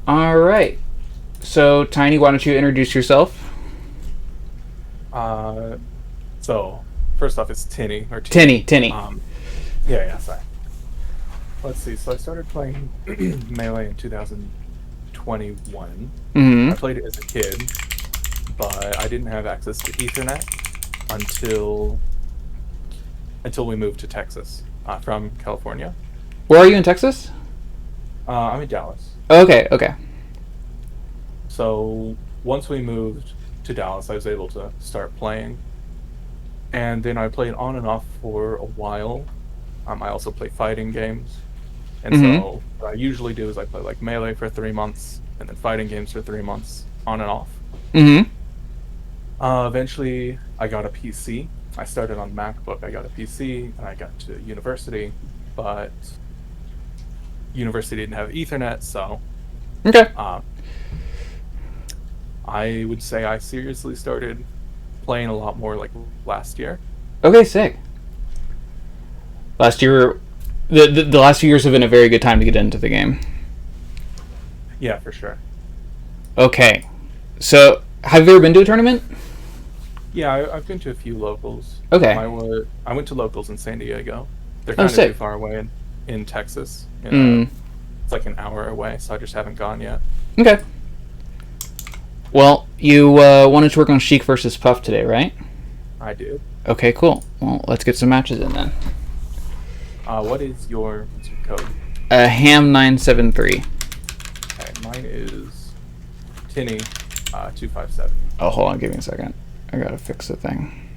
All right. So, Tiny, why don't you introduce yourself? Uh, so first off, it's Tinny or Teeny. Tinny. Um, yeah, sorry. Let's see. So I started playing Melee in 2021. Hmm. I played it as a kid, but I didn't have access to Ethernet until we moved to Texas from California. Where are you in Texas? I'm in Dallas. Okay, okay. So once we moved to Dallas, I was able to start playing, and then I played on and off for a while. I also play fighting games. And Hmm. so what I usually do is I play like Melee for 3 months and then fighting games for 3 months on and off. Hmm. Eventually, I got a PC. I started on MacBook. I got a PC and I got to university, but university didn't have Ethernet. So Okay. uh, I would say I seriously started playing a lot more like last year. Okay, sick. Last year, the last few years have been a very good time to get into the game. Yeah, for sure. Okay. So, have you ever been to a tournament? Yeah, I've been to a few locals. Okay. I went to locals in San Diego. They're Oh, kind of too sick. far away in Texas. Mm. It's like an hour away, so I just haven't gone yet. Okay. Well, you wanted to work on Sheik versus Puff today, right? I do. Okay, cool. Well, let's get some matches in then. What's your code? Ham 973. Okay, mine is Tinny 257. Oh, hold on, give me a second. I gotta fix the thing.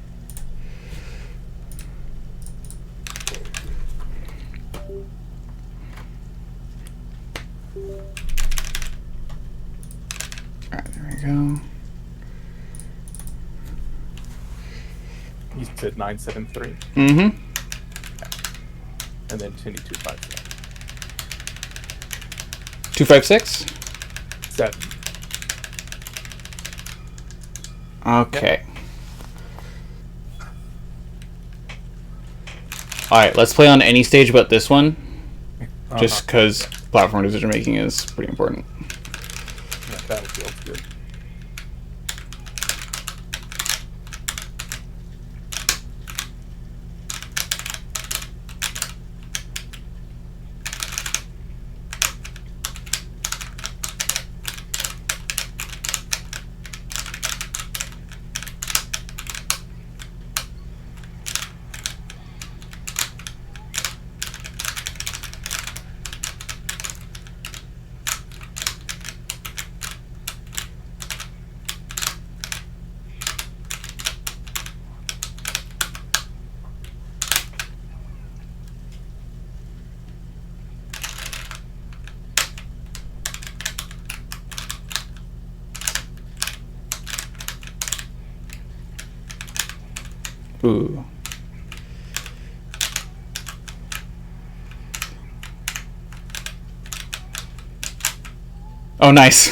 Alright, there we go. You said 973, Mm-hmm. and then Tinny 257. 256? 7. Yep. Okay. Alright, let's play on any stage but this one. Uh-huh. Just because platform decision making is pretty important. Yeah, Battlefield's good. Ooh. Oh, nice.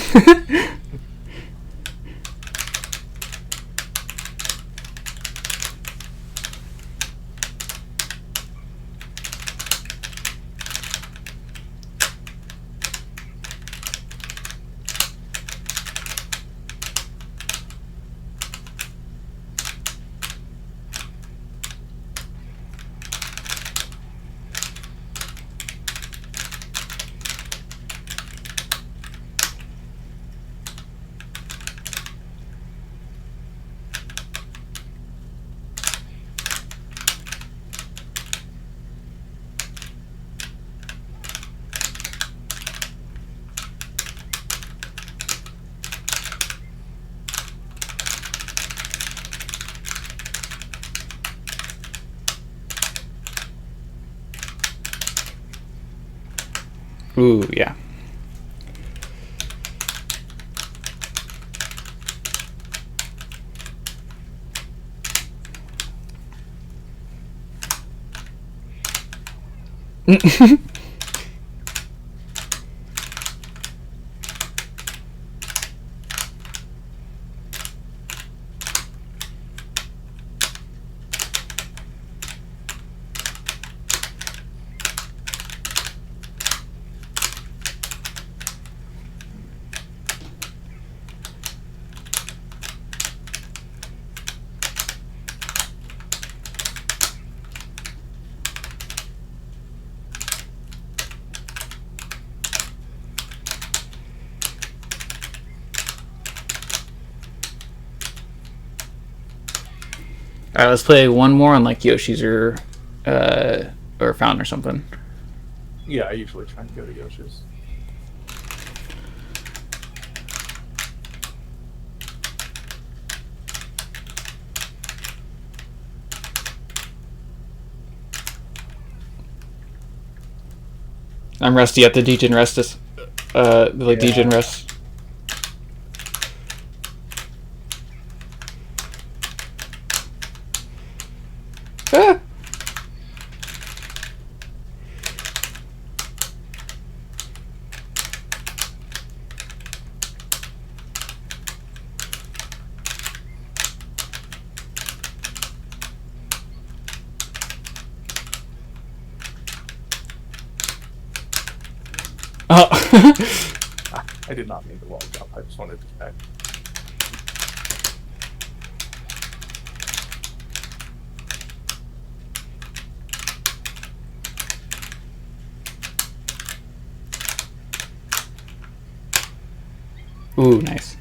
Ooh, yeah. Alright, let's play one more on like Yoshi's or Fountain or something. Yeah, I usually try and go to Yoshi's. I'm rusty at the Degen Rest. Degen Rest. Ah! Oh. I did not mean to wall jump. I just wanted to check. Ooh, nice.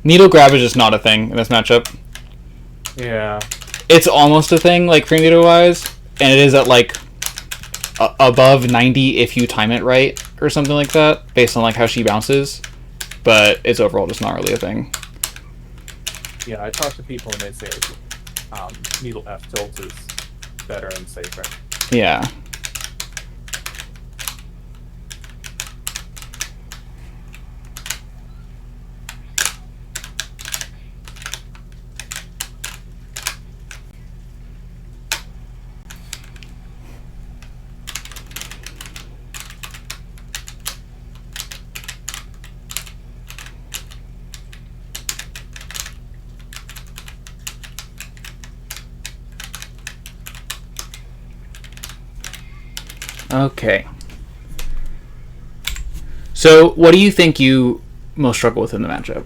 Needle grab is just not a thing in this matchup. Yeah. It's almost a thing, like frame needle wise, and it is at like above 90 if you time it right or something like that, based on like how she bounces. But it's overall just not really a thing. Yeah, I talk to people and they say needle F tilt is better and safer. Yeah. Okay. So, what do you think you most struggle with in the matchup?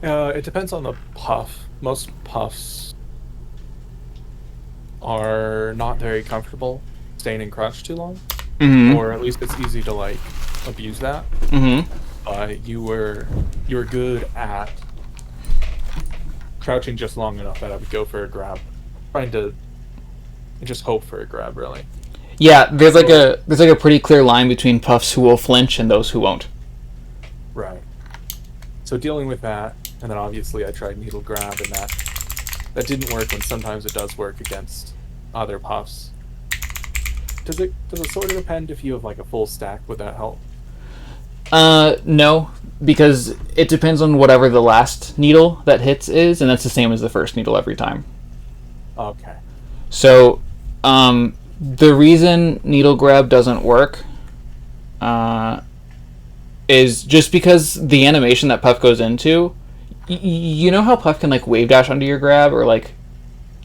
It depends on the puff. Most puffs are not very comfortable staying in crouch too long, or at least it's easy to like abuse that. You were good at crouching just long enough that I would go for a grab, trying to just hope for a grab, really. Yeah, there's like a pretty clear line between puffs who will flinch and those who won't. Right. So dealing with that, and then obviously I tried needle grab, and that didn't work. When sometimes it does work against other puffs. Does it sort of depend if you have like a full stack? Would that help? No, because it depends on whatever the last needle that hits is, and that's the same as the first needle every time. Okay. So, the reason needle grab doesn't work is just because the animation that Puff goes into, you know how Puff can like wave dash under your grab or like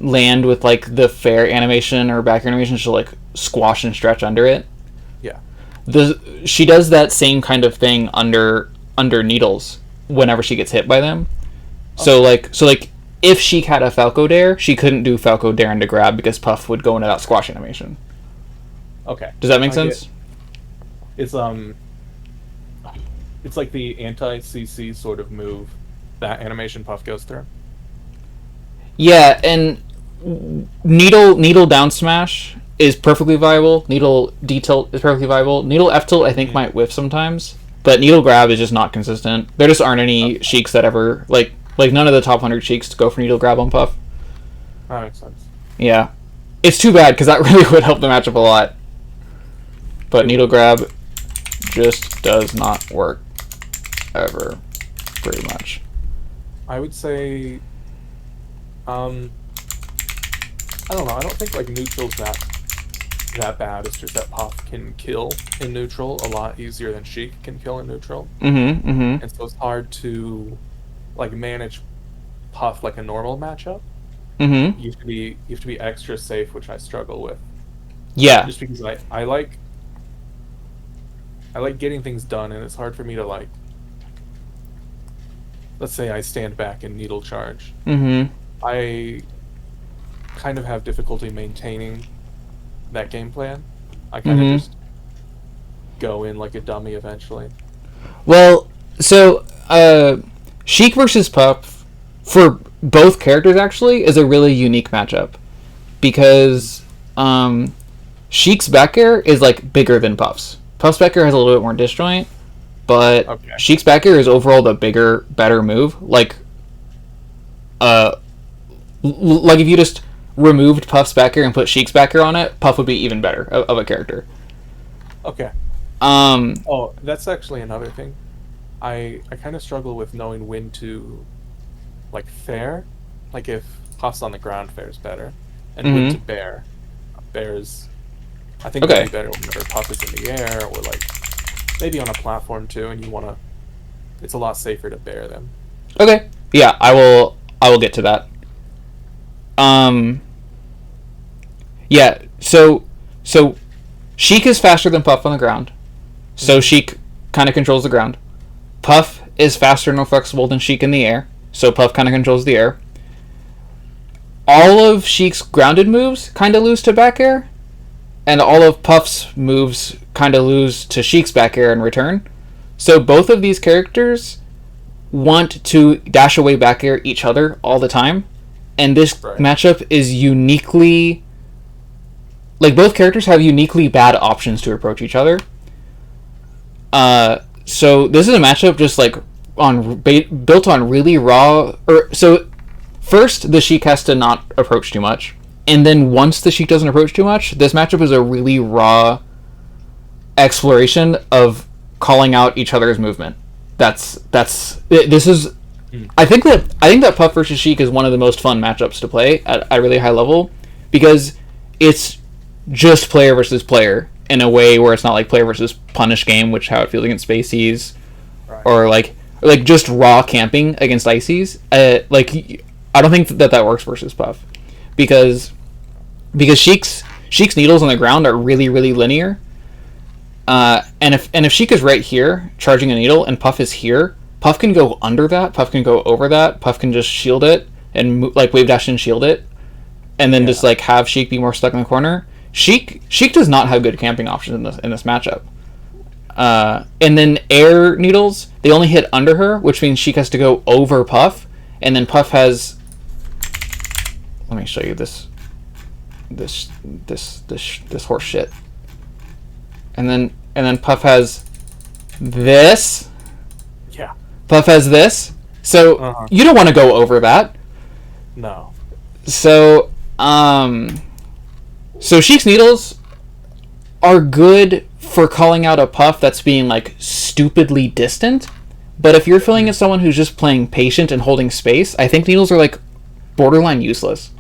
land with like the fair animation or back animation, she'll like squash and stretch under it. Yeah. She does that same kind of thing under needles whenever she gets hit by them. Okay. So like if Sheik had a Falco Dare, she couldn't do Falco Dare into grab because Puff would go into that squash animation. Okay. Does that make sense? It's like the anti-CC sort of move that animation Puff goes through. Yeah, and needle down smash is perfectly viable. Needle D tilt is perfectly viable. Needle F tilt I think might whiff sometimes, but needle grab is just not consistent. There just aren't any Sheiks that ever like none of the top 100 Sheiks go for needle grab on Puff. That makes sense. Yeah, it's too bad because that really would help the matchup a lot. But needle grab just does not work ever, pretty much. I would say, I don't know. I don't think like neutral's that bad. It's just that Puff can kill in neutral a lot easier than Sheik can kill in neutral. And so it's hard to like manage Puff like a normal matchup, Mm-hmm. you have to be extra safe, which I struggle with. Yeah. Just because I like getting things done, and it's hard for me to like. Let's say I stand back and needle charge. Mm-hmm. I kind of have difficulty maintaining that game plan. I kind of Mm-hmm. just go in like a dummy eventually. Well, so Sheik versus Puff for both characters actually is a really unique matchup because Sheik's back air is like bigger than Puff's. Puff's back air has a little bit more disjoint, but Okay. Sheik's back air is overall the bigger, better move. Uh, like if you just removed Puff's back air and put Sheik's back air on it, Puff would be even better of a character. Okay. Um, Oh, that's actually another thing. I kind of struggle with knowing when to like fair, like if Puff's on the ground, fair's better, and when to mhm. bear. Bears, I think would Okay. be better whenever Puff is in the air or like maybe on a platform too, and you want to. It's a lot safer to bear them. Okay. Yeah, I will. I will get to that. Um, yeah. So Sheik is faster than Puff on the ground. So Hmm. Sheik kind of controls the ground. Puff is faster and more flexible than Sheik in the air. So Puff kind of controls the air. All of Sheik's grounded moves kind of lose to back air, and all of Puff's moves kind of lose to Sheik's back air in return. So both of these characters want to dash away back air each other all the time, and this Right. matchup is uniquely like both characters have uniquely bad options to approach each other. So this is a matchup just like built on really raw. Or so first the Sheik has to not approach too much, and then once the Sheik doesn't approach too much, this matchup is a really raw exploration of calling out each other's movement. This is. Hmm. I think that Puff versus Sheik is one of the most fun matchups to play at a really high level because it's just player versus player in a way where it's not like player versus punish game, which how it feels against Spaceys, Right. or like just raw camping against Ices. I don't think that works versus Puff because Sheik's needles on the ground are really really linear. And if Sheik is right here charging a needle and Puff is here, Puff can go under that. Puff can go over that. Puff can just shield it and like wave dash and shield it, and then just Yeah. like have Sheik be more stuck in the corner. Sheik does not have good camping options in this matchup. And then air needles, they only hit under her, which means Sheik has to go over Puff, and then Puff has. Let me show you this horse shit. And then Puff has this. Yeah. Puff has this. So Uh-huh. you don't want to go over that. No. So so Sheik's needles are good for calling out a Puff that's being like stupidly distant. But if you're feeling as someone who's just playing patient and holding space, I think needles are like borderline useless.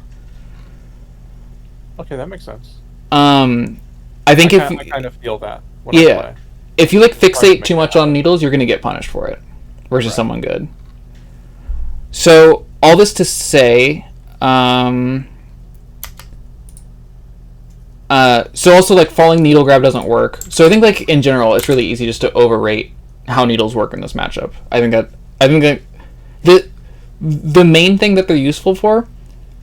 Okay, that makes sense. I think I kind of feel that when I yeah, play. if you like Hard to fixate make too it much happen. on needles, you're gonna get punished for it versus Right. someone good. So all this to say, so also like falling needle grab doesn't work. So I think like in general, it's really easy just to overrate how needles work in this matchup. I think that the main thing that they're useful for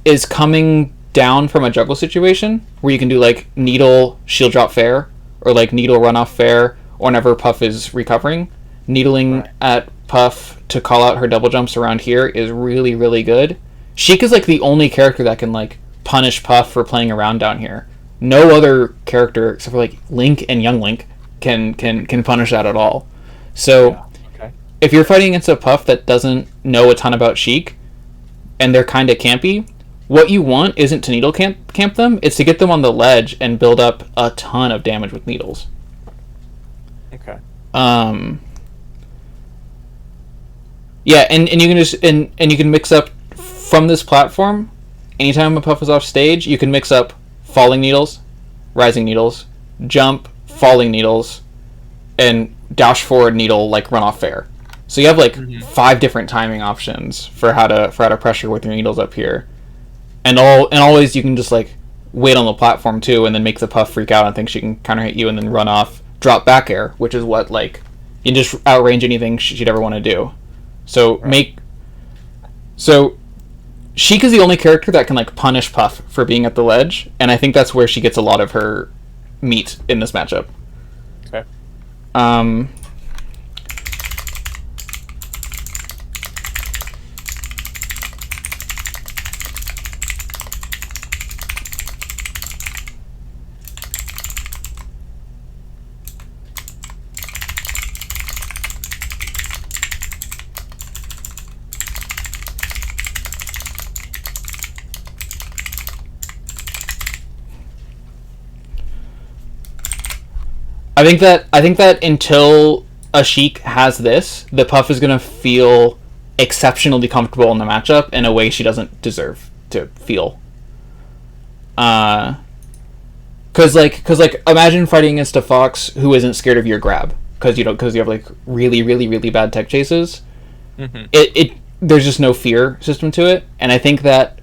is coming down from a juggle situation where you can do like needle shield drop fair or like needle run off fair whenever Puff is recovering. Needling Right. at Puff to call out her double jumps around here is really really good. Sheik is like the only character that can like punish Puff for playing around down here. No other character except for like Link and Young Link can punish that at all. So Yeah. Okay. if you're fighting against a Puff that doesn't know a ton about Sheik and they're kind of campy, what you want isn't to needle camp them, it's to get them on the ledge and build up a ton of damage with needles. Okay. Yeah, and you can just and you can mix up from this platform. Anytime a Puff is off stage, you can mix up falling needles, rising needles, jump, falling needles, and dash forward needle like run off fair. So you have like 5 different timing options for how to pressure with your needles up here, and always you can just like wait on the platform too, and then make the puff freak out and think she can counter hit you, and then run off, drop back air, which is what like you can just outrange anything she'd ever want to do. So so Sheik is the only character that can like punish Puff for being at the ledge, and I think that's where she gets a lot of her meat in this matchup. Okay. I think that until a Sheik has this, the Puff is gonna feel exceptionally comfortable in the matchup in a way she doesn't deserve to feel. Cause like imagine fighting against a Fox who isn't scared of your grab because you have like really bad tech chases. It there's just no fear system to it, and I think that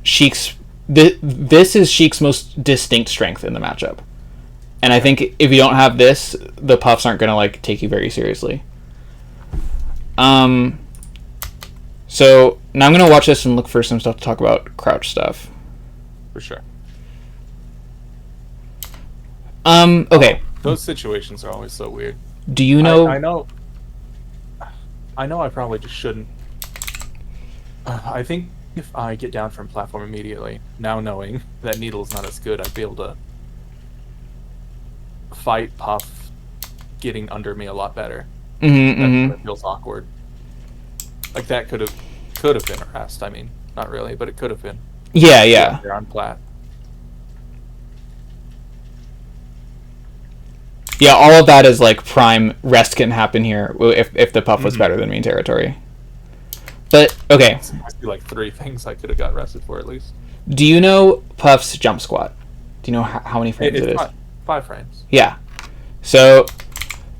this is Sheik's most distinct strength in the matchup. And I think if you don't have this, the Puffs aren't going to like take you very seriously. So now I'm going to watch this and look for some stuff to talk about crouch stuff. For sure. Okay. Those situations are always so weird. Do you know? I know I probably just shouldn't. I think if I get down from platform immediately, now knowing that Needle's not as good, I'd be able to fight Puff getting under me a lot better. That feels awkward. Like that could have been a rest. I mean, not really, but it could have been. Yeah. They're on plat. Yeah, all of that is like prime rest can happen here if the Puff was better than main territory. But okay, It must be like 3 things I could have got rested for at least. do you know Puff's jump squat? Do you know how many frames it is? 5 frames. Yeah. So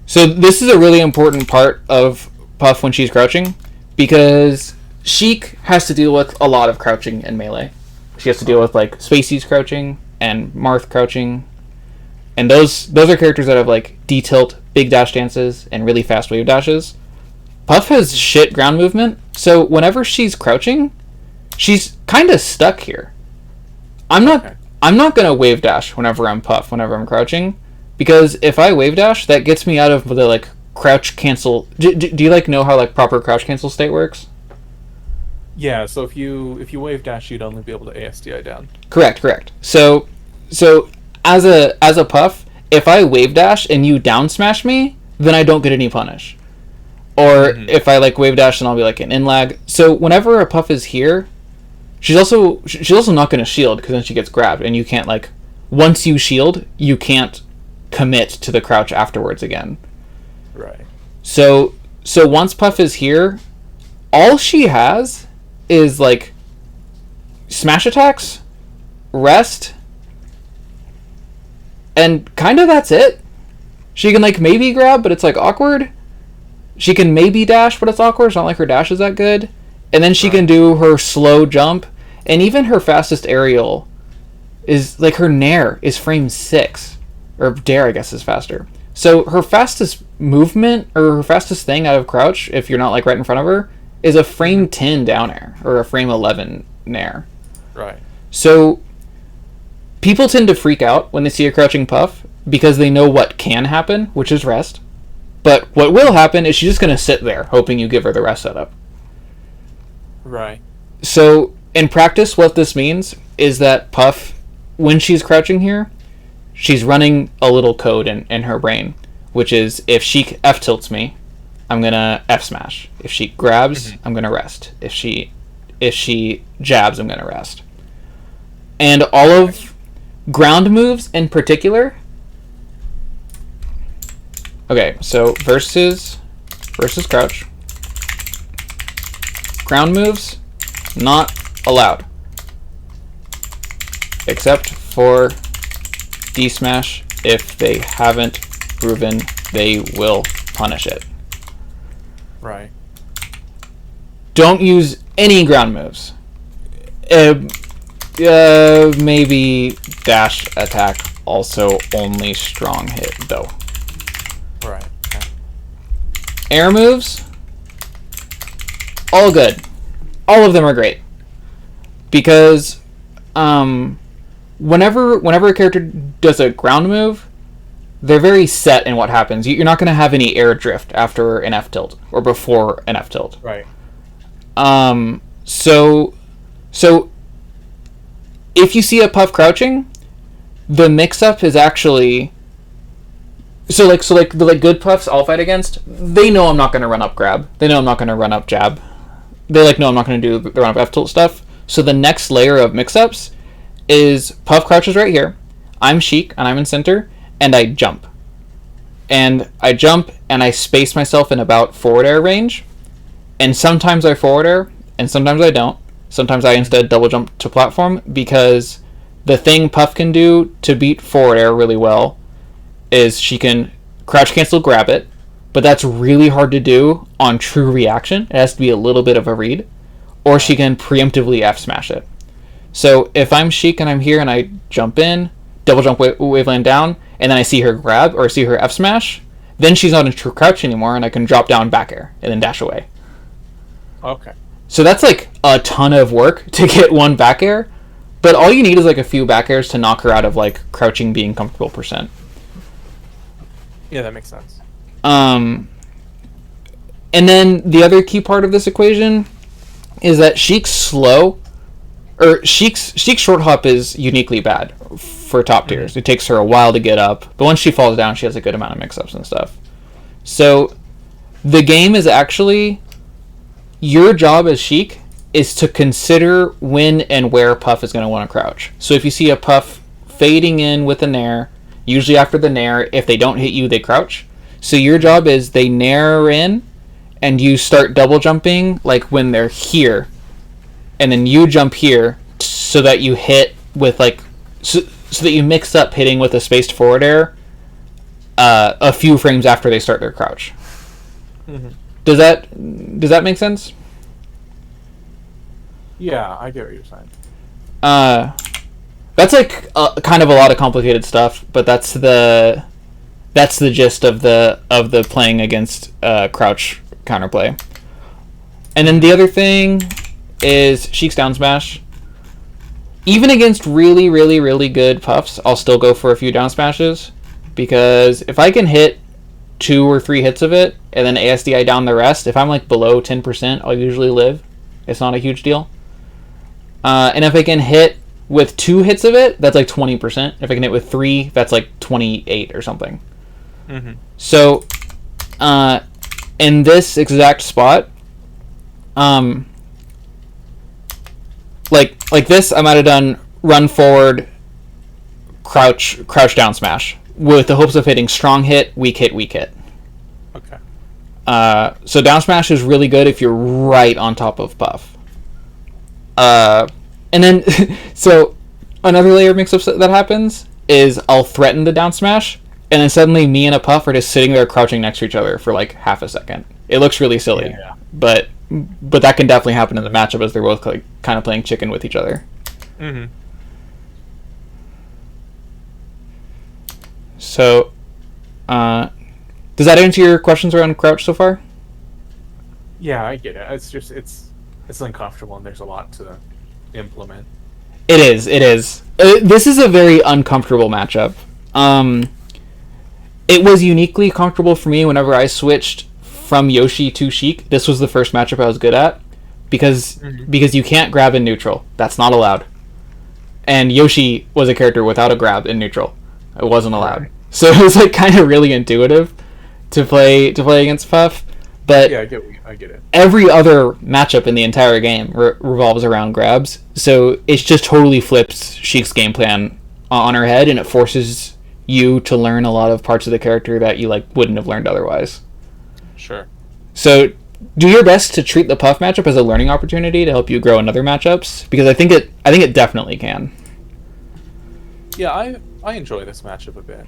this is a really important part of Puff when she's crouching, because Sheik has to deal with a lot of crouching in melee. She has to deal with like Spacey's crouching and Marth crouching, and those are characters that have like D-tilt, big dash dances, and really fast wave dashes. Puff has shit ground movement, so whenever she's crouching, she's kind of stuck here. I'm not gonna wave dash whenever I'm whenever I'm crouching, because if I wave dash, that gets me out of the like crouch cancel. Do you like know how like proper crouch cancel state works? Yeah, so if you wave dash, you'd only be able to ASDI down. Correct. So as a Puff, if I wave dash and you down smash me, then I don't get any punish. Or if I like wave dash, then I'll be like an in lag. So whenever a Puff is here, she's also not going to shield, because then she gets grabbed, and you can't like, once you shield, you can't commit to the crouch afterwards again. Right. So once Puff is here, all she has is like smash attacks, rest, and kind of that's it. She can like maybe grab, but it's like awkward. She can maybe dash, but it's awkward. It's not like her dash is that good. And then she can do her slow jump, and even her fastest aerial is like her nair is frame 6, or dare I guess is faster. So her fastest movement, or her fastest thing out of crouch, if you're not like right in front of her, is a frame 10 down air or a frame 11 nair. Right. So people tend to freak out when they see a crouching Puff because they know what can happen, which is rest. But what will happen is she's just going to sit there hoping you give her the rest setup. Right. So in practice, what this means is that Puff, when she's crouching here, she's running a little code in her brain, which is if she F tilts me, I'm going to F smash. If she grabs, I'm going to rest. If she jabs, I'm going to rest. And all of ground moves in particular. Okay, so versus crouch. Ground moves, not allowed. Except for D-smash. If they haven't proven they will punish it. Right. Don't use any ground moves. Maybe dash attack. Also only strong hit though. Right. Okay. Air moves, all good. All of them are great. Because whenever a character does a ground move, they're very set in what happens. You're not going to have any air drift after an F tilt or before an F tilt. Right. So if you see a Puff crouching, the mix-up is actually the good Puffs I'll fight against. They know I'm not going to run up grab. They know I'm not going to run up jab. They know I'm not going to do the run up F tilt stuff. So the next layer of mix-ups is Puff crouches right here. I'm Sheik and I'm in center, and I jump. And I space myself in about forward air range. And sometimes I forward air, and sometimes I don't. Sometimes I instead double jump to platform, because the thing Puff can do to beat forward air really well is she can crouch cancel grab it, but that's really hard to do on true reaction. It has to be a little bit of a read. Or she can preemptively F smash it. So if I'm Sheik and I'm here and I jump in, double jump waveland down, and then I see her grab or see her F smash, then she's not in true crouch anymore, and I can drop down back air and then dash away. Okay. So that's like a ton of work to get one back air, but all you need is like a few back airs to knock her out of like crouching being comfortable %. Yeah, that makes sense. And then the other key part of this equation is that Sheik's short hop is uniquely bad for top tiers. Mm-hmm. It takes her a while to get up, but once she falls down, she has a good amount of mix-ups and stuff. So the game is actually, your job as Sheik is to consider when and where Puff is going to want to crouch. So if you see a Puff fading in with a nair, usually after the nair, if they don't hit you, they crouch. So your job is they nair in, and you start double jumping like when they're here, and then you jump here so that you hit with like so that you mix up hitting with a spaced forward air a few frames after they start their crouch. Mm-hmm. Does that make sense? Yeah, I get what you're saying. That's like kind of a lot of complicated stuff, but that's the gist of the playing against crouch counterplay. And then the other thing is Sheik's down smash. Even against really, really, really good Puffs, I'll still go for a few down smashes, because if I can hit 2 or 3 hits of it and then ASDI down the rest, if I'm like below 10%, I'll usually live. It's not a huge deal. And if I can hit with 2 hits of it, that's like 20%. If I can hit with 3, that's like 28 or something. Mm-hmm. So, in this exact spot, like this, I might have done run forward, crouch down smash with the hopes of hitting strong hit, weak hit, weak hit. Okay. So down smash is really good if you're right on top of Puff. And then, so another layer of mix-ups that happens is I'll threaten the down smash, and then suddenly me and a Puff are just sitting there crouching next to each other for like half a second. It looks really silly, yeah. but that can definitely happen in the matchup as they're both like kind of playing chicken with each other. Mm-hmm. So, does that answer your questions around crouch so far? Yeah, I get it. It's just it's uncomfortable, and there's a lot to implement. It is. This is a very uncomfortable matchup. It was uniquely comfortable for me whenever I switched from Yoshi to Sheik. This was the first matchup I was good at, because you can't grab in neutral. That's not allowed. And Yoshi was a character without a grab in neutral. It wasn't allowed. Right. So it was like kind of really intuitive to play against Puff. But yeah, I get it. Every other matchup in the entire game revolves around grabs. So it just totally flips Sheik's game plan on her head, and it forces you to learn a lot of parts of the character that you like wouldn't have learned otherwise. Sure. So do your best to treat the Puff matchup as a learning opportunity to help you grow in other matchups, because I think it definitely can. Yeah, I enjoy this matchup a bit.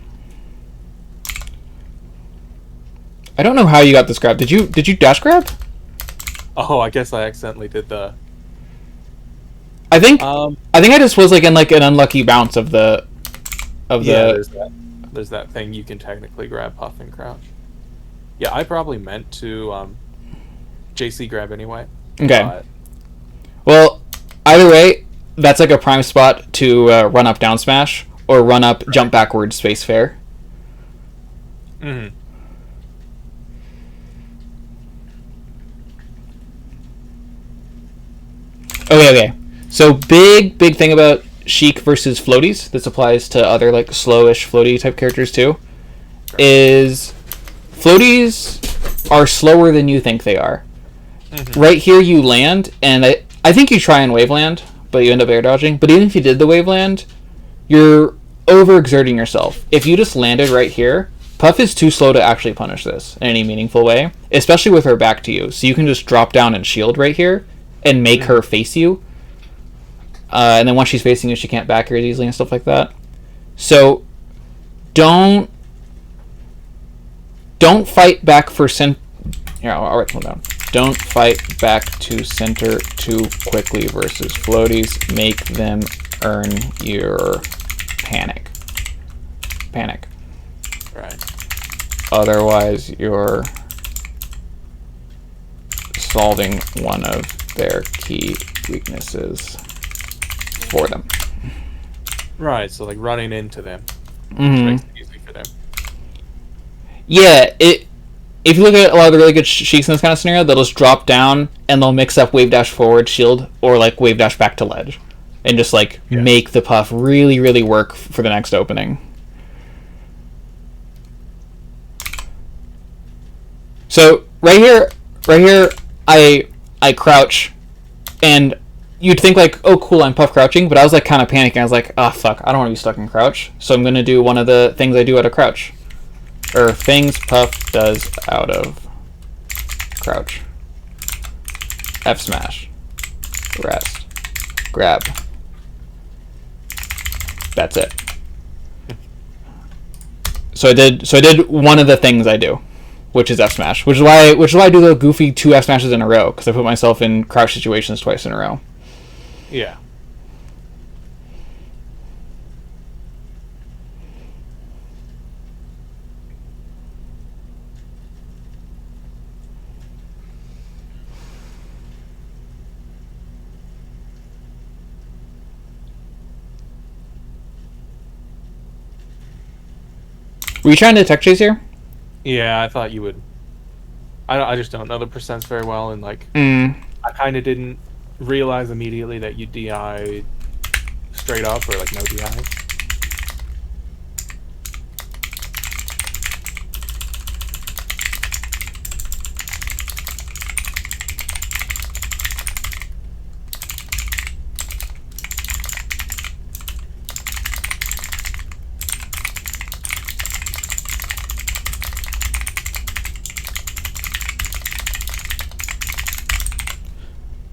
I don't know how you got this grab. Did you dash grab? Oh, I guess I accidentally did the. I think Um. I think I just was like in like an unlucky bounce of the Yeah, there's that. There's that thing you can technically grab Puff and crouch. Yeah, I probably meant to JC grab anyway. Okay. But Well, either way, that's like a prime spot to run up down smash or run up jump backwards space fair. mhm. Okay. So big thing about Sheik versus floaties. This applies to other like slowish floaty type characters too. Is floaties are slower than you think they are. Mhm. Right here you land, and I think you try and wave land, but you end up air dodging. But even if you did the wave land, you're overexerting yourself. If you just landed right here, Puff is too slow to actually punish this in any meaningful way, especially with her back to you. So you can just drop down and shield right here and make her face you. And then once she's facing you, she can't back her as easily and stuff like that. So don't fight back for Here, I'll write one down. Don't fight back to center too quickly versus floaties. Make them earn your panic. Right. Otherwise, you're solving one of their key weaknesses for them. Right. So like running into them makes it easy for them. Yeah, if you look at a lot of the really good Sheiks in this kind of scenario, they'll just drop down and they'll mix up wave dash forward shield or like wave dash back to ledge and just like make the Puff really, really work for the next opening. So right here, I crouch, and you'd think like, oh cool, I'm Puff crouching, but I was like kind of panicking. I was like, ah fuck, I don't want to be stuck in crouch, so I'm gonna do one of the things I do out of crouch. Or things Puff does out of crouch. F smash. Rest. Grab. That's it. So I did one of the things I do, which is F smash. Which is why I do the goofy 2 F smashes in a row, because I put myself in crouch situations twice in a row. Yeah. Were you trying to tech chase here? Yeah, I thought you would. I just don't know the percents very well, and like Mm. I kind of didn't realize immediately that you DI straight up or like no DI.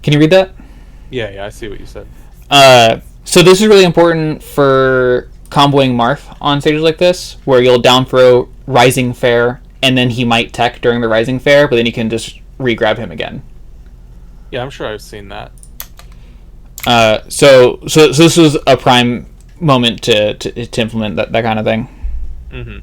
Can you read that? Yeah, I see what you said. So this is really important for comboing Marth on stages like this, where you'll down throw Rising Fair, and then he might tech during the Rising Fair, but then you can just re-grab him again. Yeah, I'm sure I've seen that. So this was a prime moment to implement that kind of thing. Mm-hmm.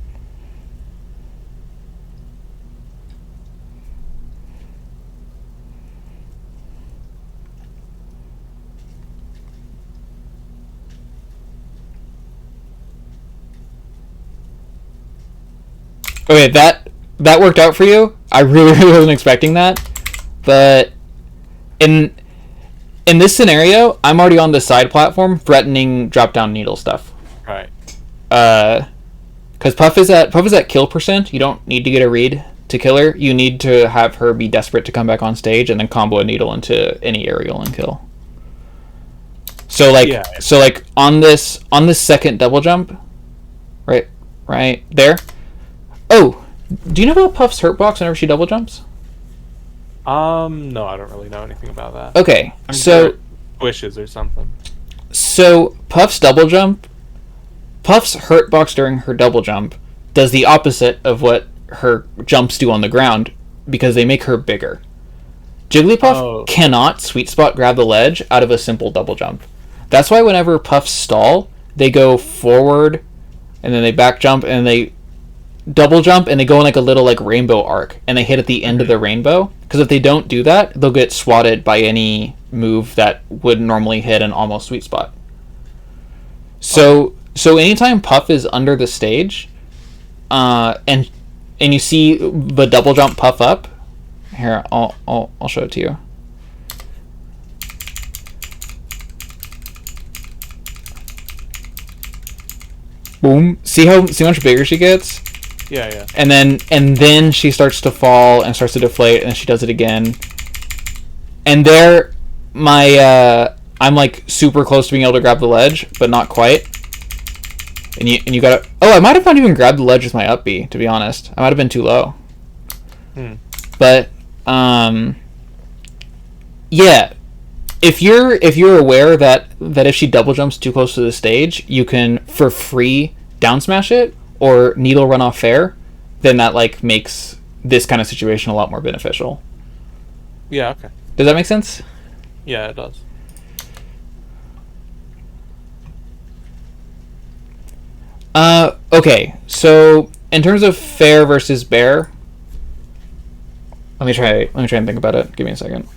Okay, that worked out for you. I really, really wasn't expecting that, but in this scenario, I'm already on the side platform threatening drop down needle stuff. Right. Because Puff is at kill percent. You don't need to get a read to kill her. You need to have her be desperate to come back on stage and then combo a needle into any aerial and kill. So like on this second double jump, right there. Oh, do you know about Puff's hurt box whenever she double jumps? No, I don't really know anything about that. Okay, I'm so sure wishes or something. So Puff's double jump, Puff's hurt box during her double jump does the opposite of what her jumps do on the ground because they make her bigger. Jigglypuff cannot sweet spot grab the ledge out of a simple double jump. That's why whenever puffs stall, they go forward, and then they back jump, and they double jump, and they go in like a little like rainbow arc, and they hit at the end of the rainbow. Because if they don't do that, they'll get swatted by any move that would normally hit an almost sweet spot. So anytime Puff is under the stage, and you see the double jump Puff up, here I'll show it to you. Boom! See how much bigger she gets? Yeah. And then she starts to fall and starts to deflate, and she does it again. And there, I'm like super close to being able to grab the ledge, but not quite. And you gotta. Oh, I might have not even grabbed the ledge with my up B, to be honest. I might have been too low. But yeah. If you're aware that if she double jumps too close to the stage, you can for free down smash it or needle run off fair, then that like makes this kind of situation a lot more beneficial. Yeah. Okay. Does that make sense? Yeah, it does. Okay. So in terms of fair versus bear, let me try and think about it. Give me a second.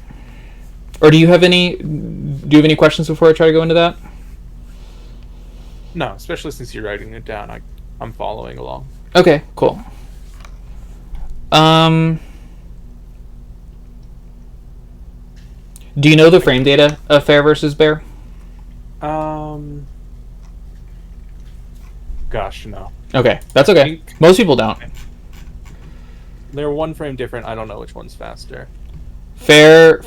Or do you have any questions before I try to go into that? No, especially since you're writing it down. I'm following along. Okay, cool. Do you know the frame data of fair versus bear? Gosh, no. Okay, that's okay. Most people don't. They're one frame different. I don't know which one's faster. Fair.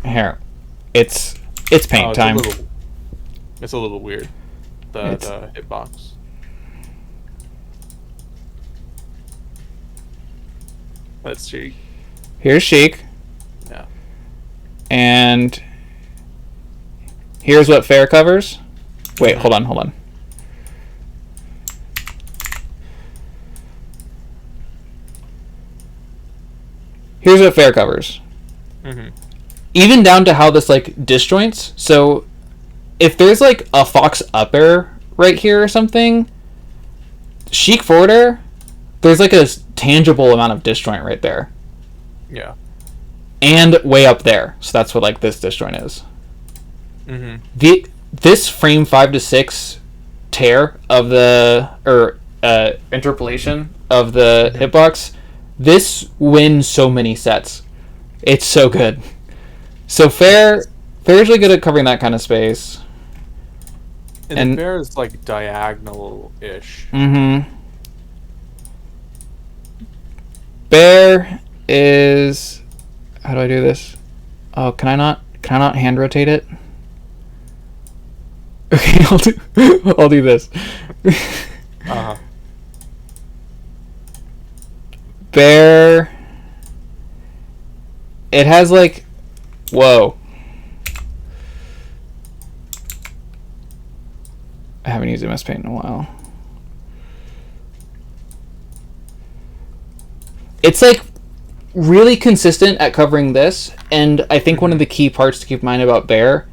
Here, it's paint time. It's a little weird. The hitbox. Let's see. Here's Sheik. Yeah. And here's what fair covers. Wait, hold on. Here's what fair covers. Even down to how this like disjoints. So if there's like a fox up air right here or something, Sheik forward air, there's like a tangible amount of disjoint right there. Yeah. And way up there. So that's what like this disjoint is. This frame 5 to 6 tear of the interpolation of the hitbox, this wins so many sets. It's so good. So fair's really good at covering that kind of space. And fair is like diagonal-ish. Bear is, how do I do this? Oh, can I not hand rotate it? Okay, I'll do this. Bear, it has like, whoa. I haven't used MS Paint in a while. It's like really consistent at covering this, and I think one of the key parts to keep in mind about Bear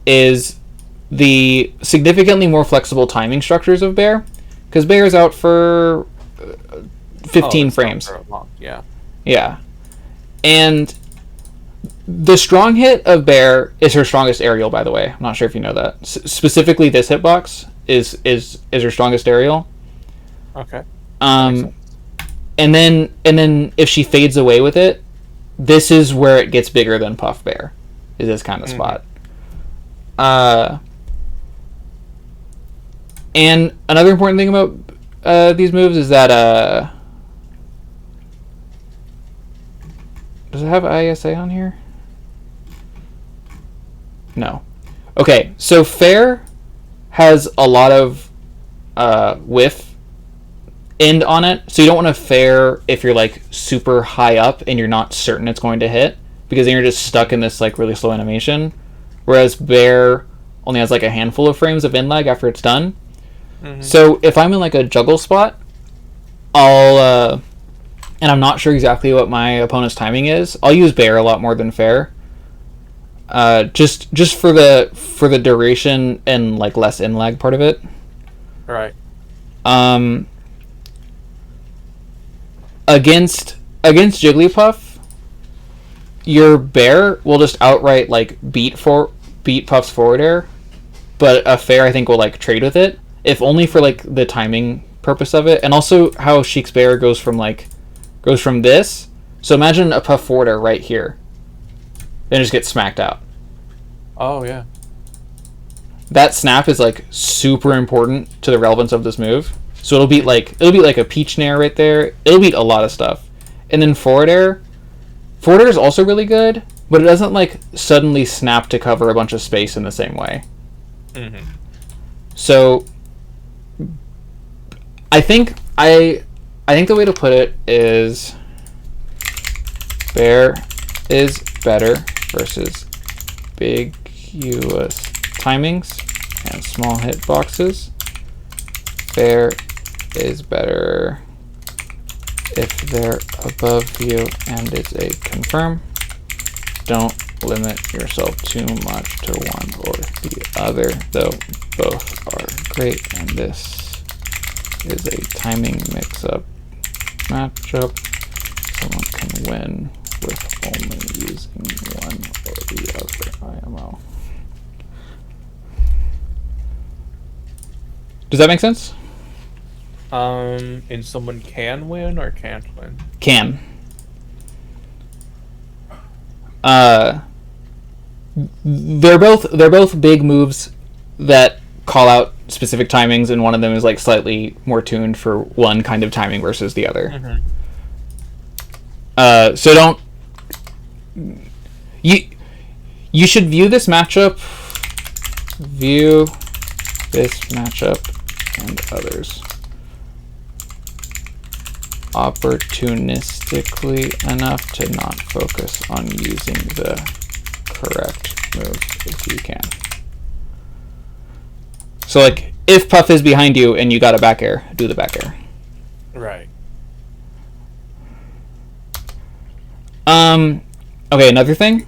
is the significantly more flexible timing structures of Bear, because Bear is out for 15 frames. Yeah. And the strong hit of Bear is her strongest aerial, by the way. I'm not sure if you know that. Specifically, this hitbox is her strongest aerial. Okay. And then if she fades away with it, this is where it gets bigger than Puff Bear. Is this kind of spot. And another important thing about these moves is that does it have ISA on here? No. Okay, so fair has a lot of whiff end on it, so you don't want to fair if you're like super high up and you're not certain it's going to hit, because then you're just stuck in this like really slow animation. Whereas Bear only has like a handful of frames of end lag after it's done. So if I'm in like a juggle spot, I'll and I'm not sure exactly what my opponent's timing is, I'll use Bear a lot more than Fair. Just for the duration and like less in lag part of it. All right. Against Jigglypuff, your Bear will just outright like beat Puff's forward air, but a Fair I think will like trade with it, if only for like the timing purpose of it, and also how Sheik's Bear goes from this. So imagine a Puff forward air right here, then just get smacked out. Oh yeah. That snap is like super important to the relevance of this move. So it'll beat like a Peach Nair right there. It'll beat a lot of stuff. And then forward air is also really good, but it doesn't like suddenly snap to cover a bunch of space in the same way. Mm-hmm. So I think the way to put it is Bear is better versus big US timings and small hitboxes. Bear is better if they're above you and it's a confirm. Don't limit yourself too much to one or the other, though both are great, and this is a timing mix-up matchup. Someone can win with only using one or the other IMO. Does that make sense? And someone can win or can't win? Can. They're both big moves that call out specific timings, and one of them is like slightly more tuned for one kind of timing versus the other. Mm-hmm. So don't you should view this matchup and others opportunistically enough to not focus on using the correct move if you can. So like if Puff is behind you and you got a back air, do the back air. Right. Okay, another thing?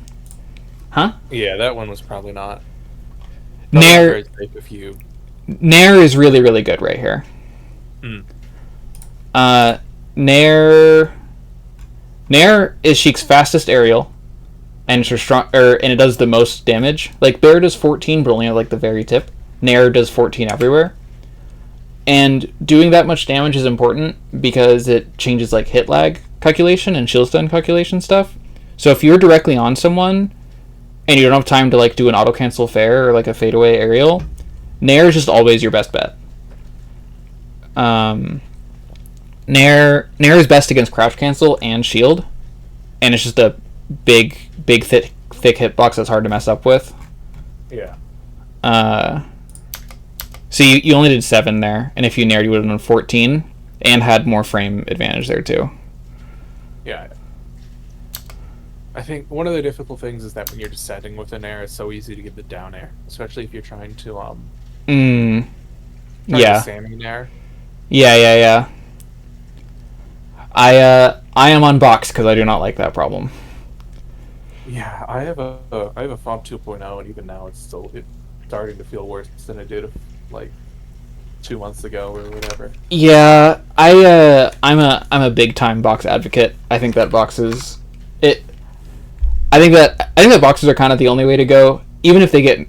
Huh? Yeah, that one was probably not. Nair If you... Nair is really, really good right here. Nair is Sheik's fastest aerial, and it's and it does the most damage. Like Bear does 14, but only at like the very tip. Nair does 14 everywhere, and doing that much damage is important because it changes like hit lag calculation and shield stun calculation stuff. So if you're directly on someone and you don't have time to like do an auto cancel fair or like a fadeaway aerial, Nair is just always your best bet. Nair is best against crouch cancel and shield, and it's just a big thick hitbox that's hard to mess up with. Yeah. So you only did 7 there, and if you Naired, you would have done 14 and had more frame advantage there too. Yeah. I think one of the difficult things is that when you're descending with an air, it's so easy to give the down air, especially if you're trying to salmon air. Yeah. I am on box because I do not like that problem. Yeah, I have a FOB 2.0, and even now it's starting to feel worse than it did like 2 months ago or whatever. Yeah, I'm a big time box advocate. I think that boxes I think that boxes are kind of the only way to go. Even if they got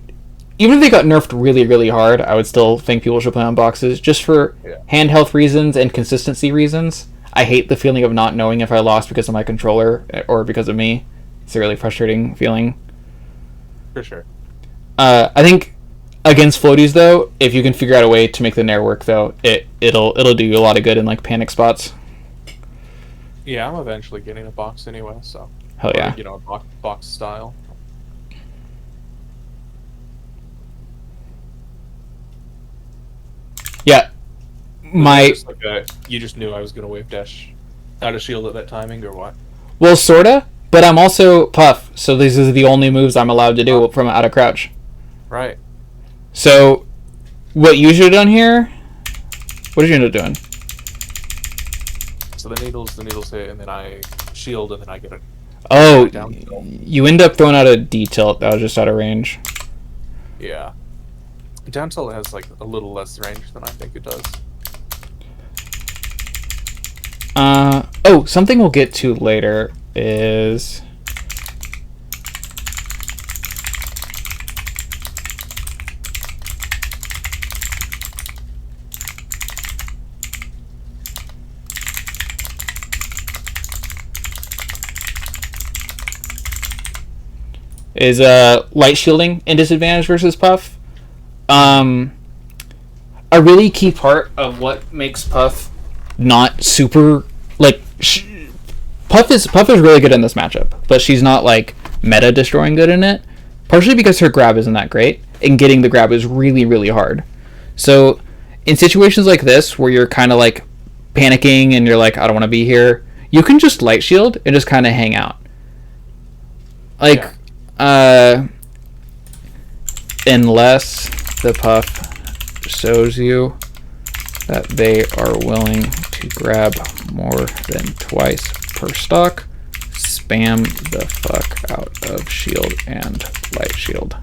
nerfed really, really hard, I would still think people should play on boxes just for hand health reasons and consistency reasons. I hate the feeling of not knowing if I lost because of my controller or because of me. It's a really frustrating feeling. For sure. I think against floaties though, if you can figure out a way to make the Nair work though, it'll do you a lot of good in like panic spots. Yeah, I'm eventually getting a box anyway, so. Hell yeah. A box style. Yeah. You just knew I was gonna wave dash out of shield at that timing, or what? Well, sorta, but I'm also Puff, so these are the only moves I'm allowed to do from out of crouch. Right. So, what you should have done here? What did you end up doing? so the needles hit, and then I shield, and then I get it. Oh, Down tilt. you end up throwing out a D tilt that was just out of range. Yeah. Down tilt has like a little less range than I think it does. Oh, something we'll get to later is light shielding in disadvantage versus Puff. A really key part of what makes Puff not super like Puff is really good in this matchup, but she's not like meta destroying good in it. Partially because her grab isn't that great, and getting the grab is really, really hard. So in situations like this where you're kind of like panicking and you're like, I don't want to be here, you can just light shield and just kind of hang out. Like, unless the Puff shows you that they are willing to grab more than twice per stock, spam the fuck out of shield and light shield.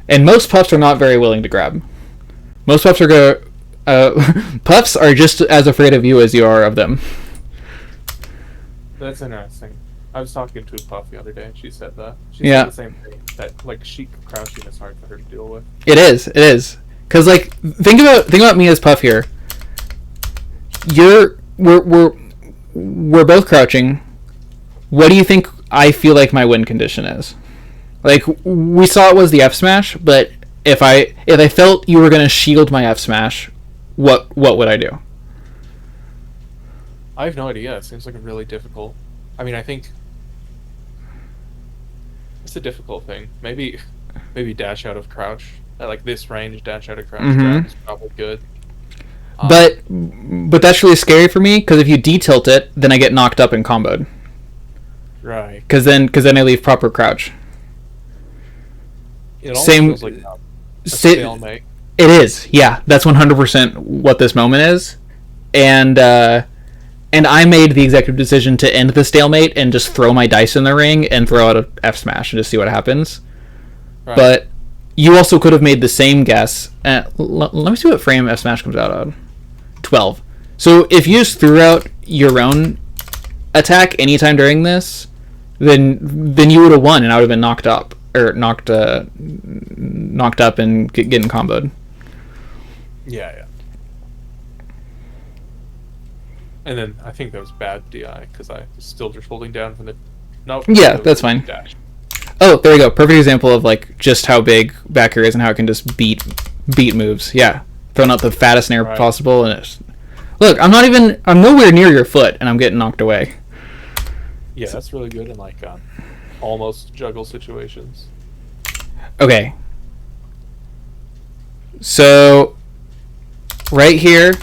And most Puffs are not very willing to grab. Most Puffs are Puffs are just as afraid of you as you are of them. That's interesting. I was talking to a Puff the other day, and she said that. She Yeah. said the same thing. That like Sheik crouching is hard for her to deal with. It is. Cause like think about me as Puff here. We're both crouching. What do you think I feel like my win condition is? Like we saw it was the F smash, but if I felt you were gonna shield my F smash, what would I do? I have no idea. It seems like a really difficult. I mean, I think it's a difficult thing. Maybe dash out of crouch at like this range. Dash out of crouch grab is probably good. But that's really scary for me because if you D-tilt it, then I get knocked up and comboed. Right. Because then I leave proper crouch. It almost Same. feels like a stalemate. It is. Yeah, that's 100% what this moment is, and I made the executive decision to end the stalemate and just throw my dice in the ring and throw out a F smash and just see what happens. Right. But you also could have made the same guess. Let me see what frame F smash comes out on. 12. So if you just threw out your own attack anytime during this, then you would have won, and I would have been knocked up and getting comboed. Yeah. And then I think that was bad DI because I was still just holding down from the. No. Yeah, that's fine. Dash. Oh, there we go. Perfect example of like just how big back air is and how it can just beat moves. Yeah, throwing out the fattest nair possible, and look, I'm nowhere near your foot, and I'm getting knocked away. Yeah, that's really good in like almost juggle situations. Okay. So right here,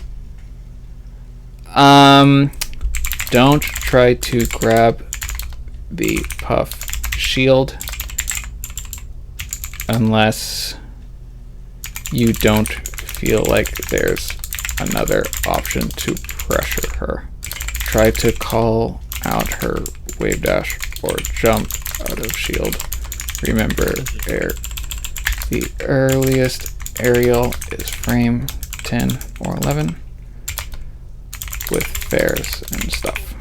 don't try to grab the Puff shield unless you don't feel like there's another option to pressure her. Try to call out her wave dash or jump out of shield. Remember, the earliest aerial is frame 10 or 11 with fairs and stuff.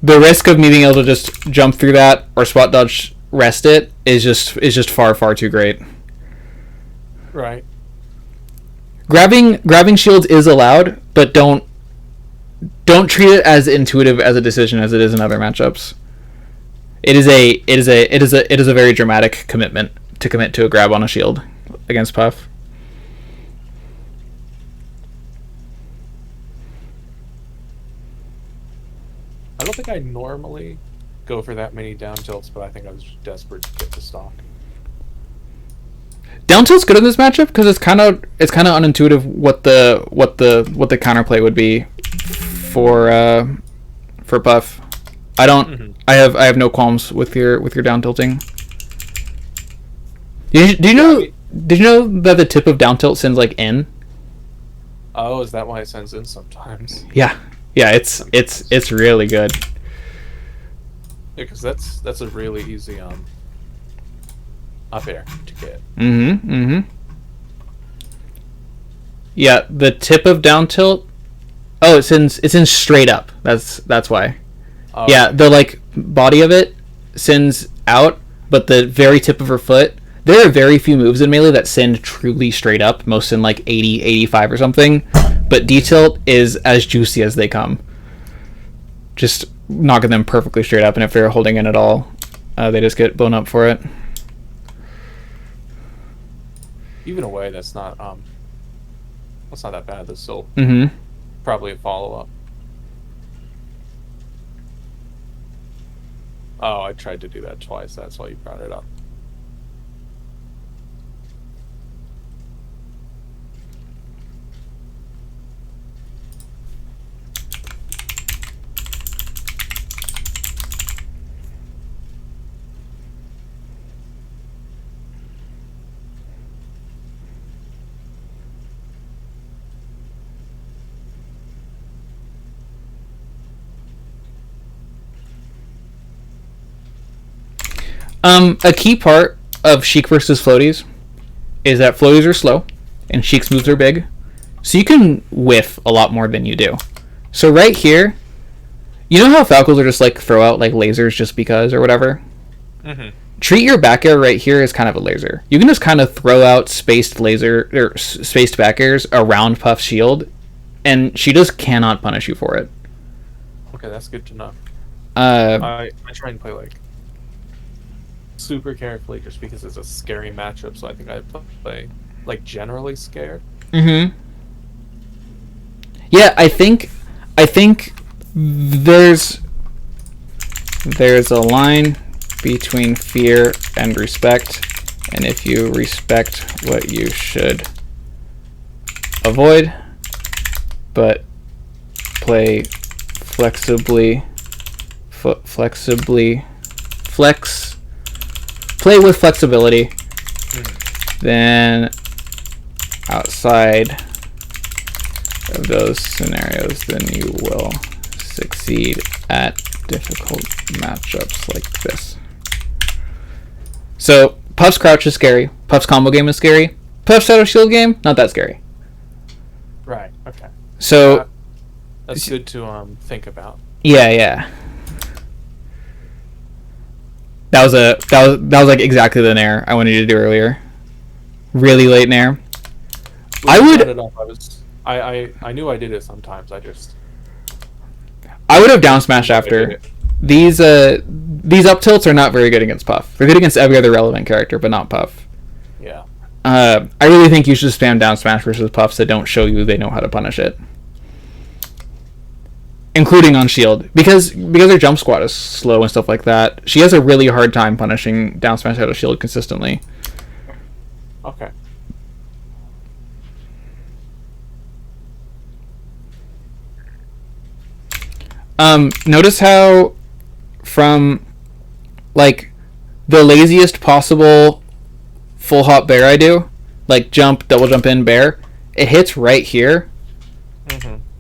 The risk of me being able to just jump through that or spot dodge rest it is just far too great. Right. Grabbing shields is allowed, but don't treat it as intuitive as a decision as it is in other matchups. It is a very dramatic commitment to commit to a grab on a shield against Puff. I don't think I normally go for that many down tilts, but I think I was just desperate to get the stock. Down tilt's good in this matchup because it's kind of unintuitive what the counterplay would be for Puff. I have no qualms with your down tilting. Do you Did you know that the tip of down tilt sends like in? Oh, is that why it sends in sometimes? Yeah, yeah. It's really good. Yeah, because that's a really easy up air to get. Mm-hmm. Mm-hmm. Yeah, the tip of down tilt. Oh, it's in straight up. That's why. Oh, Yeah, the like body of it sends out, but the very tip of her foot. There are very few moves in Melee that send truly straight up. Most in like 80, 85 or something. But D-tilt is as juicy as they come. Just knocking them perfectly straight up, and if they're holding in at all, they just get blown up for it. even away, that's not that bad. That's still Mm-hmm. probably a follow-up. Oh, I tried to do that twice. That's why you brought it up. A key part of Sheik versus floaties is that floaties are slow and Sheik's moves are big, so you can whiff a lot more than you do. So right here, you know how Falcos are just like throw out like lasers just because or whatever? Mm-hmm. Treat your back air right here as kind of a laser. You can just kind of throw out spaced laser or spaced back airs around Puff's shield, and she just cannot punish you for it. Okay, that's good to know. Uh, I try and play like super carefully just because it's a scary matchup, so I think I play like generally scared. mm-hmm. Yeah, I think there's a line between fear and respect, and if you respect what you should avoid, but play flexibly, play with flexibility, then outside of those scenarios, then you will succeed at difficult matchups like this. So Puff's crouch is scary. Puff's combo game is scary. Puff's shadow shield game, not that scary. Right. Okay. So that's good to think about. yeah. That was like exactly the nair I wanted you to do earlier. Really late nair. I knew I did it sometimes. I would have down smashed after. These up tilts are not very good against Puff. They're good against every other relevant character, but not Puff. Yeah. I really think you should spam down smash versus Puffs that don't show you they know how to punish it. Including on shield. Because her jump squat is slow and stuff like that, she has a really hard time punishing down smash out of shield consistently. Okay. Notice how from like the laziest possible full hop bear I do, like jump, double jump in bear, it hits right here,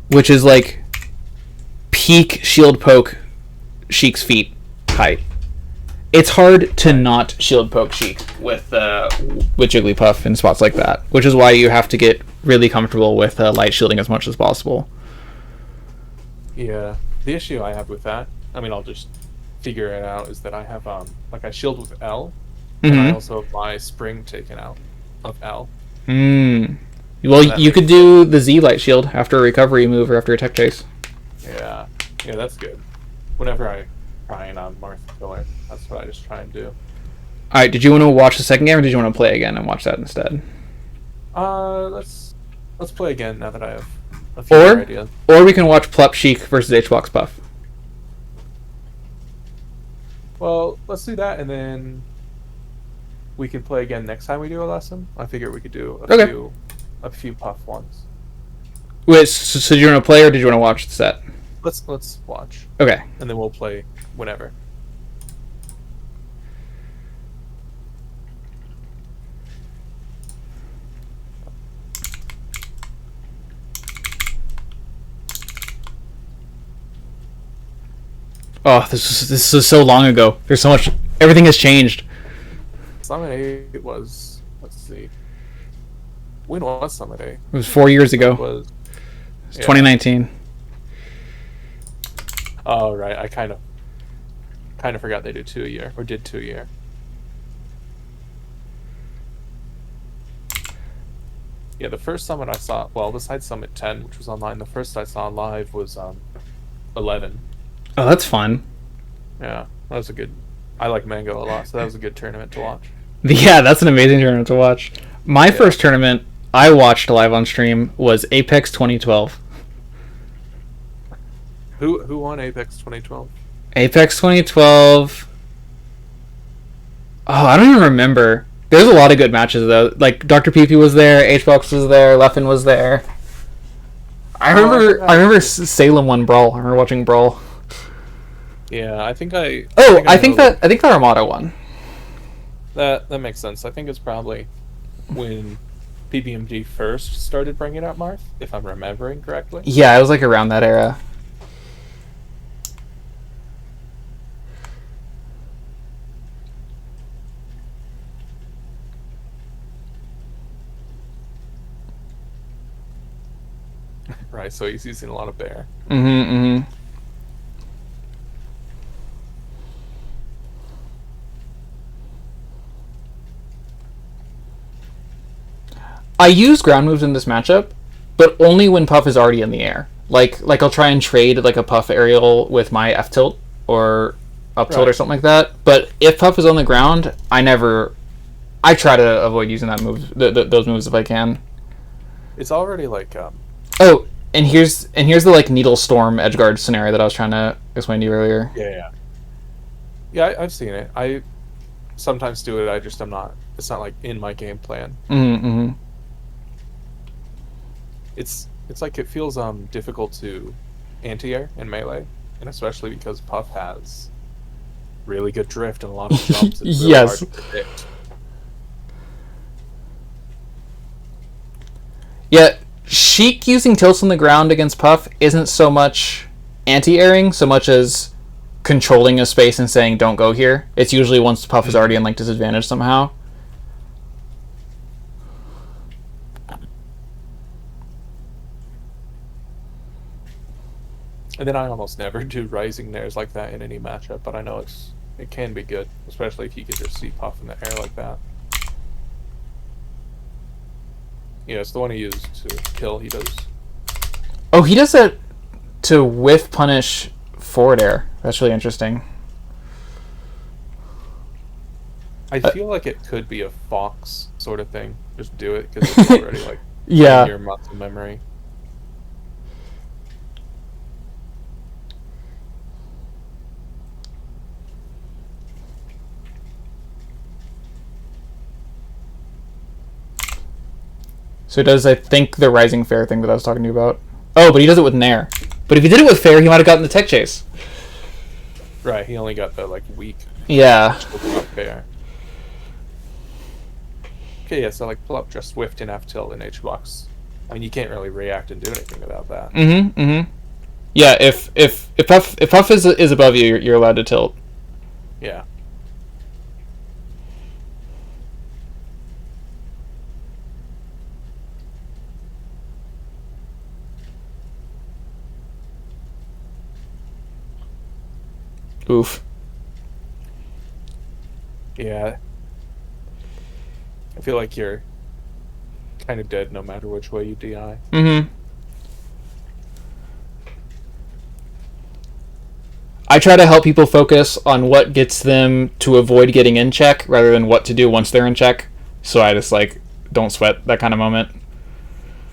which is like peak shield poke Sheik's feet height. It's hard to not shield poke Sheik with Jigglypuff in spots like that, which is why you have to get really comfortable with light shielding as much as possible. Yeah. The issue I have with that, I mean, I'll just figure it out, is that I have like I shield with L, and I also have my spring taken out of L. Well, you could do the Z light shield after a recovery move or after a tech chase. Yeah, that's good. Whenever I try and Martha Killer, that's what I just try and do. Alright, did you want to watch the second game or did you want to play again and watch that instead? Let's play again now that I have a few more ideas. Or we can watch Plup Sheik versus H-Box Puff. Well, let's do that, and then we can play again next time we do a lesson. I figure we could do a few Puff ones. Wait, so do you want to play or did you want to watch the set? Let's watch. Okay. And then we'll play whenever. Oh, this is so long ago. There's so much. Everything has changed. Summit 8 was, let's see. When was Summit 8? It was 4 years ago. It was 2019. Oh, right. I kind of forgot they did 2 a year, or did 2 a year. Yeah, the first Summit I saw, well, besides Summit 10, which was online, the first I saw live was 11. Oh, that's fun. Yeah, that was a good. I like Mango a lot, so that was a good tournament to watch. Yeah, that's an amazing tournament to watch. My first tournament I watched live on stream was Apex 2012. Who won Apex 2012? Apex 2012. Oh, I don't even remember. There's a lot of good matches though. Like Dr. PP was there, HBox was there, Leffen was there. I remember Salem won Brawl. I remember watching Brawl. Yeah, I think I think that Armada won. That makes sense. I think it's probably when PPMG first started bringing out Marth, if I'm remembering correctly. Yeah, it was like around that era. Right, so he's using a lot of bear. I use ground moves in this matchup, but only when Puff is already in the air. Like I'll try and trade like a Puff aerial with my F tilt or up tilt or something like that. But if Puff is on the ground, I try to avoid using that move, those moves if I can. It's already like Oh, and here's the like Needle Storm Edgeguard scenario that I was trying to explain to you earlier. Yeah, I've seen it. I sometimes do it. I'm not. It's not like in my game plan. It's like it feels difficult to anti-air in melee, and especially because Puff has really good drift and a lot of jumps. It's really hard to predict. Yeah, Sheik using tilts on the ground against Puff isn't so much anti-airing so much as controlling a space and saying don't go here. It's usually once Puff is already in like disadvantage somehow. And then I almost never do rising nairs like that in any matchup, but I know it can be good, especially if you can just see Puff in the air like that. Yeah, it's the one he used to kill. He does. Oh, he does that to whiff punish forward air. That's really interesting. I feel like it could be a Fox sort of thing. Just do it because it's already like in your muscle memory. So he does, I think, the Rising Fair thing that I was talking to you about. Oh, but he does it with Nair. But if he did it with Fair, he might have gotten the tech chase. Right, he only got the like weak. Yeah. Fair. Okay, yeah, so like pull up just Swift and F tilt in H box. I mean, you can't really react and do anything about that. Yeah, if Puff is above you, you're allowed to tilt. Yeah. Oof. Yeah. I feel like you're kind of dead no matter which way you DI. I try to help people focus on what gets them to avoid getting in check rather than what to do once they're in check. So I just like don't sweat that kind of moment.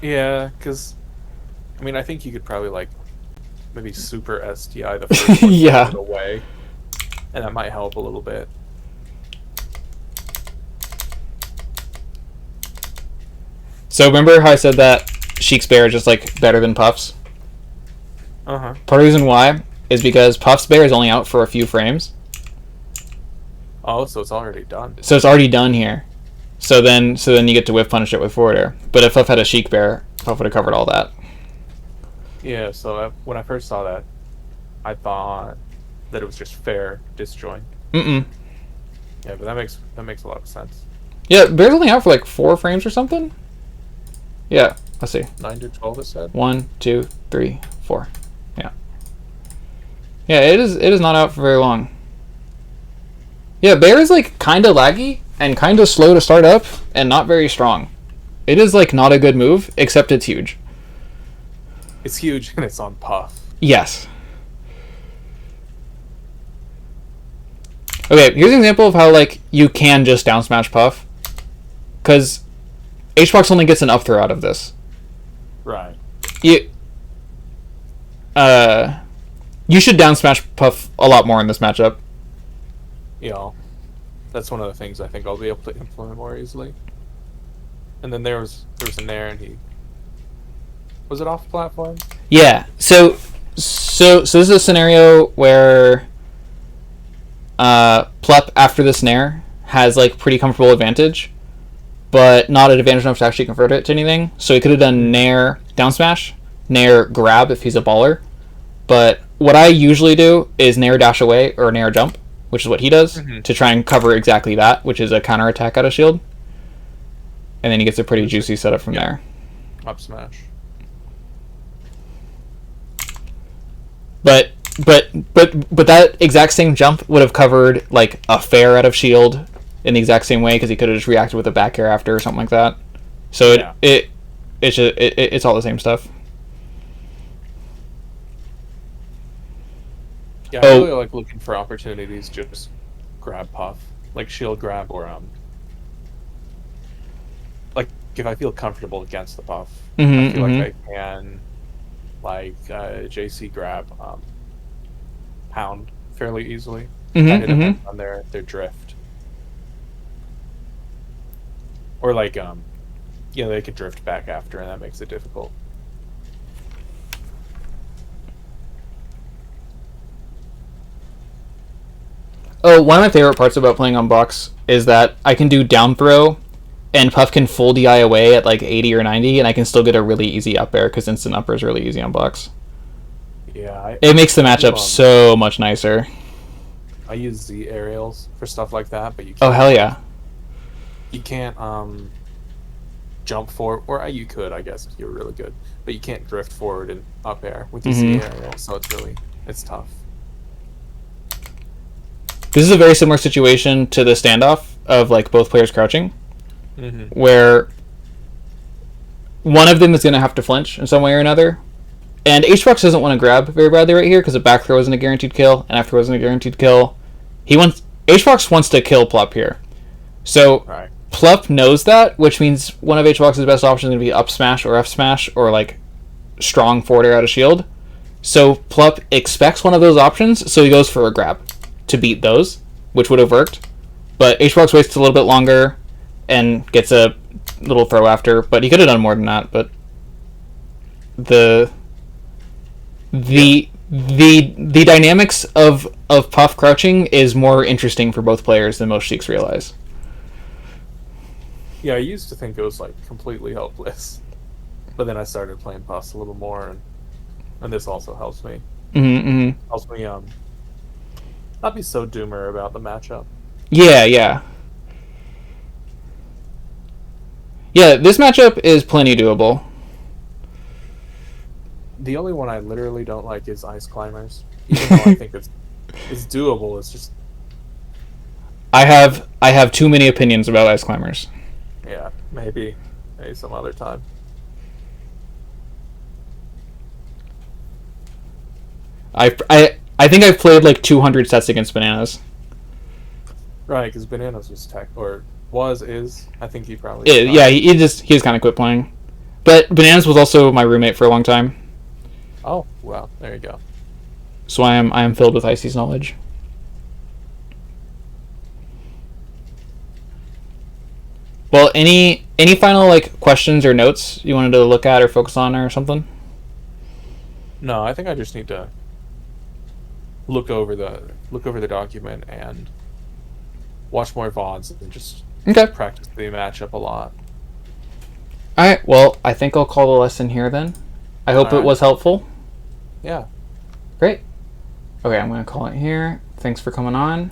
Yeah, because I mean I think you could probably like maybe super SDI the first one away, and that might help a little bit. So remember how I said that Sheik's Bear is just like better than Puff's? Part of the reason why is because Puff's Bear is only out for a few frames. Oh, so it's already done. So it's already done here. So then you get to whiff punish it with forward air. But if Puff had a Sheik Bear, Puff would have covered all that. Yeah, so when I first saw that, I thought that it was just fair disjoint. Mm-mm. Yeah, but that makes a lot of sense. Yeah, Bear's only out for like 4 frames or something. Yeah, let's see. 9 to 12, it said. 1, 2, 3, 4. Yeah. Yeah, it is not out for very long. Yeah, Bear is like kind of laggy and kind of slow to start up and not very strong. It is like not a good move, except it's huge. It's huge and it's on Puff. Yes. Okay, here's an example of how like you can just down smash Puff, because HBox only gets an up throw out of this. Right. You should down smash Puff a lot more in this matchup. You know, that's one of the things I think I'll be able to implement more easily. And then there was an air, and he was it off platform? Yeah. So this is a scenario where Plup after the snare has like pretty comfortable advantage, but not an advantage enough to actually convert it to anything. So he could have done nair down smash, nair grab if he's a baller. But what I usually do is nair dash away or nair jump, which is what he does, to try and cover exactly that, which is a counter attack out of shield. And then he gets a pretty juicy setup from there. Up smash. But that exact same jump would have covered like a fair out of shield in the exact same way, because he could have just reacted with a back air after or something like that. So it's all the same stuff. Yeah, I really like looking for opportunities to just grab Puff, like shield grab or like if I feel comfortable against the Puff, I feel like I can like JC grab pound fairly easily. Kind of depends on their drift, or like they could drift back after, and that makes it difficult. Oh, one of my favorite parts about playing on box is that I can do down throw, and Puff can full DI away at like 80 or 90, and I can still get a really easy up air, because instant upper is really easy on box. Yeah, it makes the matchup so much nicer. I use Z aerials for stuff like that, but you can't. Oh hell yeah! You can't jump forward, or you could, I guess, if you're really good, but you can't drift forward and up air with the Z aerial, so it's tough. This is a very similar situation to the standoff of like both players crouching, where one of them is going to have to flinch in some way or another. And HBox doesn't want to grab very badly right here, because a back throw isn't a guaranteed kill, and after isn't a guaranteed kill. HBox wants to kill Plup here. So Plup knows that, which means one of HBox's best options is going to be up smash or F smash, or like strong forward air out of shield. So Plup expects one of those options, so he goes for a grab to beat those, which would have worked. But HBox waits a little bit longer and gets a little throw after, but he could have done more than that. But the dynamics of Puff crouching is more interesting for both players than most Sheiks realize. Yeah, I used to think it was like completely helpless, but then I started playing Puffs a little more, and this also helps me. Helps me not be so doomer about the matchup. Yeah, this matchup is plenty doable. The only one I literally don't like is Ice Climbers. Even though I think it's doable, it's just... I have too many opinions about Ice Climbers. Yeah, maybe some other time. I think I've played like 200 sets against Bananas. Right, because Bananas was is. I think he probably... Yeah, he was kind of quit playing. But Bananas was also my roommate for a long time. Oh, well, there you go. So I am filled with Icy's knowledge. Well, any final like questions or notes you wanted to look at or focus on or something? No, I think I just need to look over the document and watch more VODs and just practice the matchup a lot. Alright, well, I think I'll call the lesson here then. I hope it was helpful. Yeah. Great. Okay, I'm gonna call it here. Thanks for coming on.